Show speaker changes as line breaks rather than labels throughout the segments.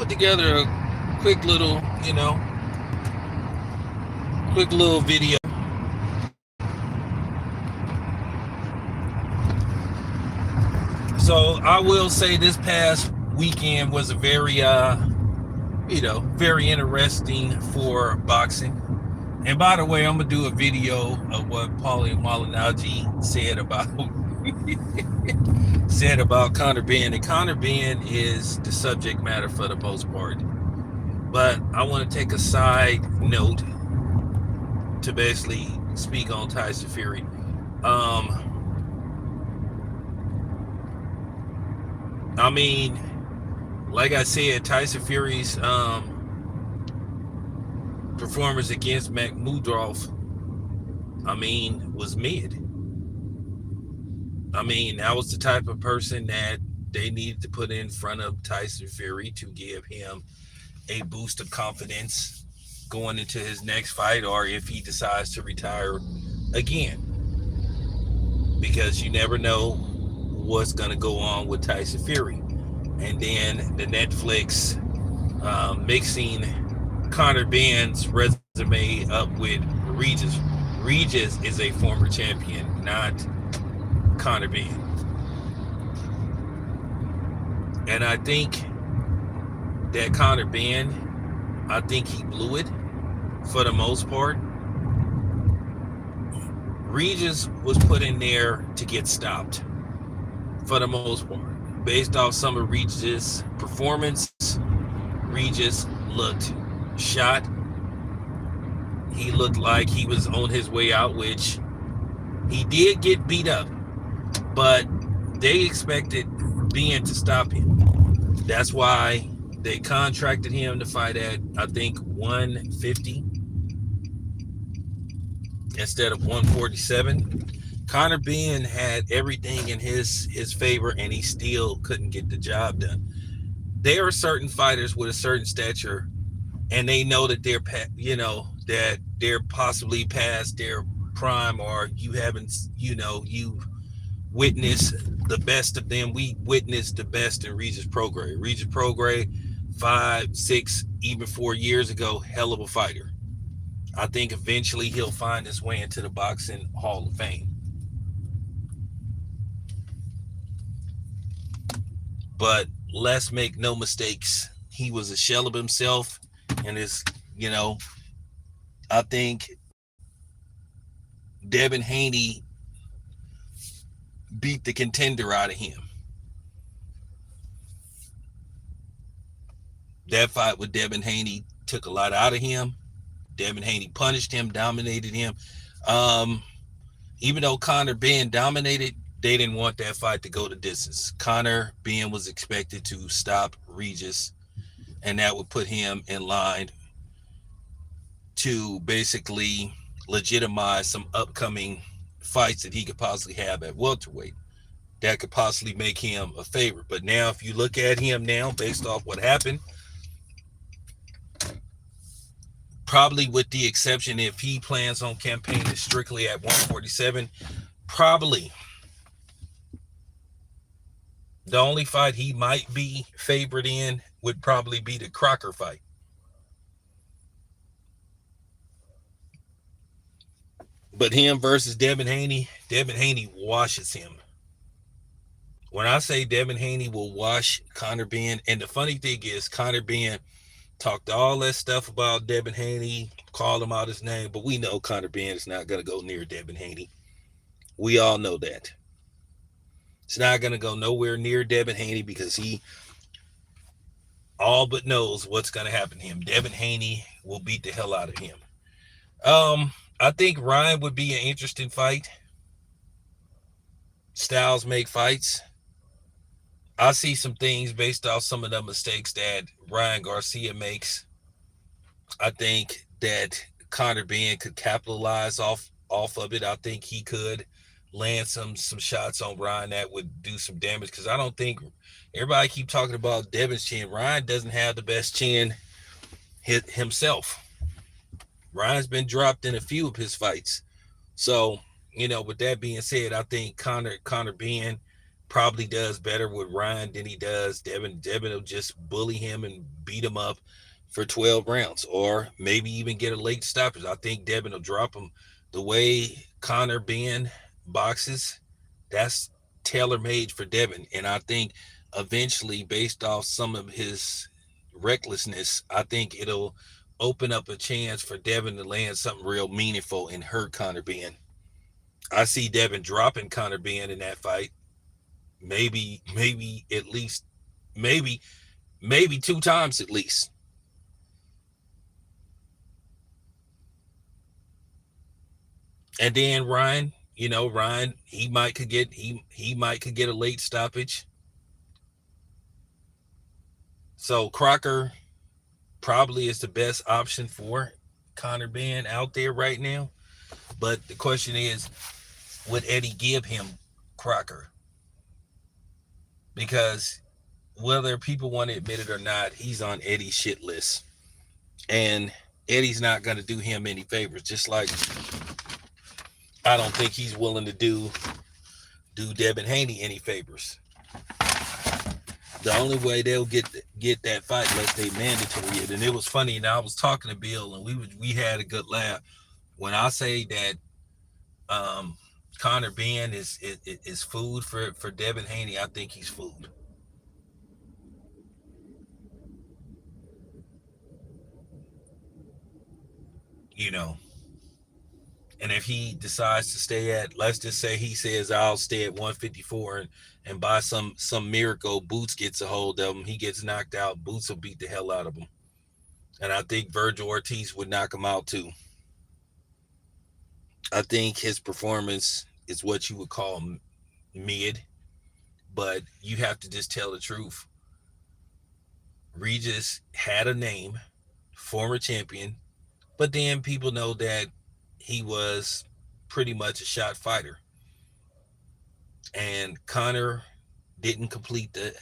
put together a quick little, quick little video. So I will say this past weekend was a very, very interesting for boxing. And by the way, I'm gonna do a video of what Paulie Malignaggi said about Conor Benn. And Conor Benn is the subject matter for the most part. But I want to take a side note to basically speak on Tyson Fury. I mean, like I said, Tyson Fury's performance against Makhmudov, was mid. That was the type of person that they needed to put in front of Tyson Fury to give him a boost of confidence going into his next fight, or if he decides to retire again. Because you never know what's going to go on with Tyson Fury. And then the Netflix mixing Conor Benn's resume up with Regis. Regis is a former champion, not Conor Benn. And I think that Conor Benn, I think he blew it for the most part. Regis was put in there to get stopped for the most part. Based off some of Regis' performance, Regis looked shot. He looked like he was on his way out, which he did get beat up, but they expected Benn to stop him. That's why they contracted him to fight at, I think, 150 instead of 147. Conor Benn had everything in his favor, and he still couldn't get the job done. There are certain fighters with a certain stature, and they know that they're possibly past their prime, or you haven't, you witnessed the best of them. We witnessed the best in Regis Prograis. Regis Prograis, 5, 6, even 4 years ago, hell of a fighter. I think eventually he'll find his way into the Boxing Hall of Fame. But let's make no mistakes. He was a shell of himself, and I think Devin Haney beat the contender out of him. That fight with Devin Haney took a lot out of him. Devin Haney punished him, dominated him. Even though Conor Benn dominated, they didn't want that fight to go the distance. Conor Benn was expected to stop Regis, and that would put him in line to basically legitimize some upcoming fights that he could possibly have at welterweight. That could possibly make him a favorite. But now, if you look at him now, based off what happened, probably with the exception if he plans on campaigning strictly at 147, probably the only fight he might be favored in would probably be the Crocker fight. But him versus Devin Haney washes him. When I say Devin Haney will wash Conor Benn, and the funny thing is, Conor Benn talked all that stuff about Devin Haney, called him out his name, but we know Conor Benn is not going to go near Devin Haney. We all know that. It's not going to go nowhere near Devin Haney because he all but knows what's going to happen to him. Devin Haney will beat the hell out of him. I think Ryan would be an interesting fight. Styles make fights. I see some things based off some of the mistakes that Ryan Garcia makes. I think that Conor Benn could capitalize off of it. I think he could land some shots on Ryan that would do some damage, because I don't think everybody keep talking about Devin's chin. Ryan doesn't have the best chin himself. Ryan's been dropped in a few of his fights. So, with that being said, I think Conor Benn probably does better with Ryan than he does Devin. Devin will just bully him and beat him up for 12 rounds, or maybe even get a late stoppage. I think Devin will drop him. The way Conor Benn boxes, that's tailor made for Devin. And I think eventually, based off some of his recklessness, I think it'll open up a chance for Devin to land something real meaningful and hurt Conor Benn. I see Devin dropping Conor Benn in that fight. Maybe at least, maybe, maybe two times at least. And then Ryan, Ryan, he might could get a late stoppage. So Crocker probably is the best option for Conor Benn out there right now. But the question is, would Eddie give him Crocker? Because whether people want to admit it or not, he's on Eddie's shit list. And Eddie's not going to do him any favors. Just like I don't think he's willing to do Devin Haney any favors. The only way they'll get that fight unless they mandatory it. And it was funny. And I was talking to Bill, and we had a good laugh when I say that Conor Benn is food for Devin Haney. I think he's food. You know, and if he decides to stay at, let's just say he says I'll stay at 154, and by some miracle Boots gets a hold of him, he gets knocked out, Boots will beat the hell out of him. And I think Virgil Ortiz would knock him out too. I think his performance is what you would call mid, but you have to just tell the truth. Regis had a name, former champion, but then people know that he was pretty much a shot fighter. And Connor didn't complete the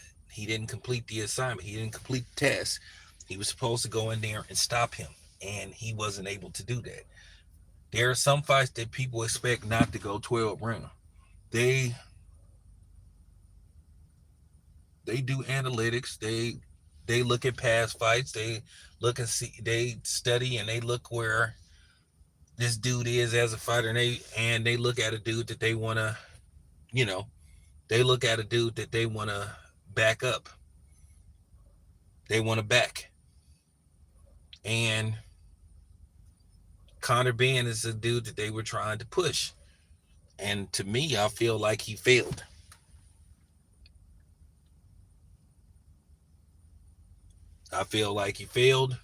assignment. He didn't complete the test. He was supposed to go in there and stop him, and he wasn't able to do that. There are some fights that people expect not to go 12 rounds. They they do analytics. They look at past fights. They look and see. They study and they look where this dude is as a fighter, and they look at a dude that they want to, you know, they look at a dude that they want to back up. They want to back. And Conor Benn is a dude that they were trying to push. And to me, I feel like he failed. I feel like he failed.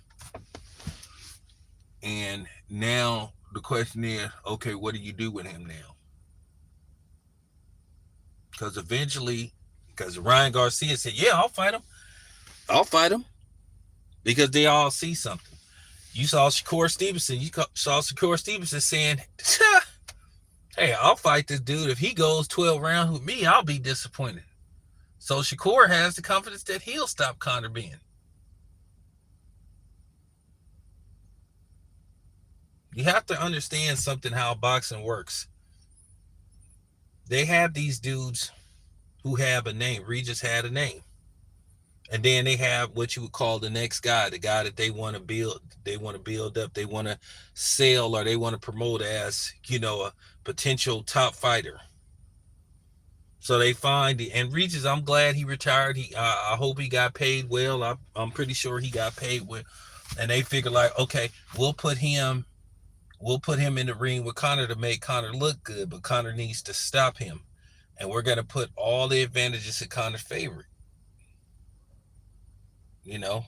And now the question is, okay, what do you do with him now? Because eventually, because Ryan Garcia said, yeah, I'll fight him. I'll fight him. Because they all see something. You saw Shakur Stevenson. You saw Shakur Stevenson saying, hey, I'll fight this dude. If he goes 12 rounds with me, I'll be disappointed. So Shakur has the confidence that he'll stop Conor Benn. You have to understand something how boxing works. They have these dudes who have a name. Regis had a name. And then they have what you would call the next guy, the guy that they want to build, up, they want to sell, or they want to promote as, a potential top fighter. So they find and Regis, I'm glad he retired. I hope he got paid well. I'm pretty sure he got paid well. And they figure like, okay, we'll put him in the ring with Conor to make Conor look good, but Conor needs to stop him. And we're gonna put all the advantages in Conor's favor. You know,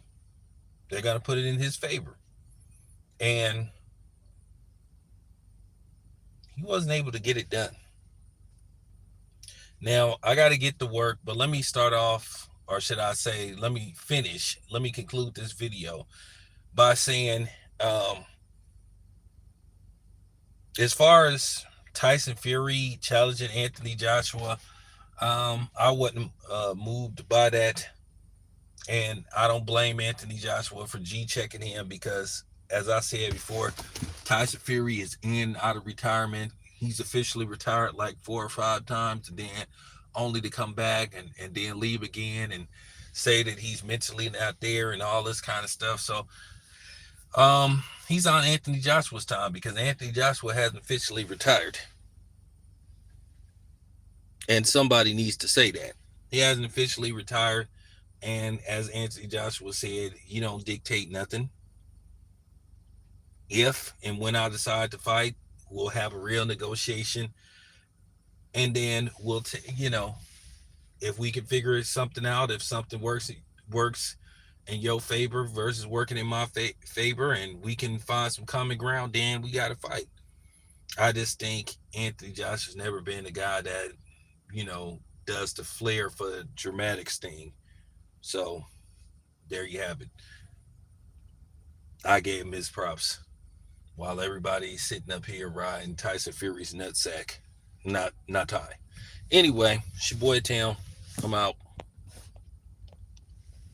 they're gonna put it in his favor. And he wasn't able to get it done. Now I gotta get to work, but let me start off, or should I say, let me conclude this video by saying, as far as Tyson Fury challenging Anthony Joshua, I wasn't moved by that. And I don't blame Anthony Joshua for G checking him because, as I said before, Tyson Fury is in out of retirement. He's officially retired like 4 or 5 times. And then only to come back and then leave again and say that he's mentally not there and all this kind of stuff. So he's on Anthony Joshua's time because Anthony Joshua hasn't officially retired. And somebody needs to say that. He hasn't officially retired. And as Anthony Joshua said, you don't dictate nothing. If and when I decide to fight, we'll have a real negotiation. And then if we can figure something out, if something works in your favor versus working in my favor, and we can find some common ground, then we got to fight. I just think Anthony Josh has never been a guy that, does the flair for the dramatic sting. So there you have it. I gave him his props while everybody's sitting up here riding Tyson Fury's nutsack. Not I. Anyway, it's your boy Town. I'm out.